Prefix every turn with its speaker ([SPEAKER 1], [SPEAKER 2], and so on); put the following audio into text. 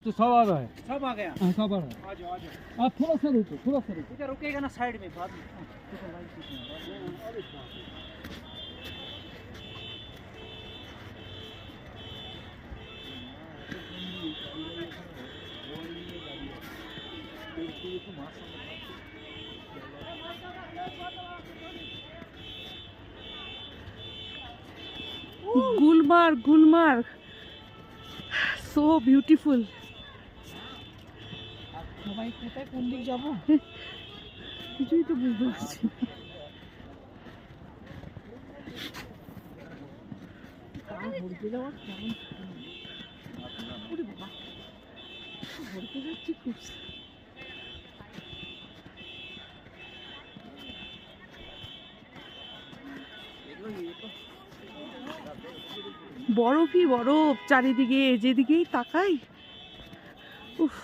[SPEAKER 1] तो सब आ रहा है।
[SPEAKER 2] सब आ गया।
[SPEAKER 1] हाँ, सब आ रहा है।
[SPEAKER 2] आ जाओ आ जाओ।
[SPEAKER 1] आप थोड़ा सा रुको, थोड़ा सा रुको।
[SPEAKER 2] इधर रुकेगा ना साइड में बाद में। देखो लाइट कितनी है।
[SPEAKER 3] Gulmarg, Gulmarg, so beautiful.
[SPEAKER 2] সবাই কোথায় কোন দিক যাবো?
[SPEAKER 3] কিছুই তো বুঝতে পারছি না।
[SPEAKER 2] ঘুরতে যাওয়ার কেমন? ওরে বাবা, ঘুরতে যাচ্ছি খুব।
[SPEAKER 3] বরফই বরফ চারিদিকে, যেদিকেই তাকাই। উফ।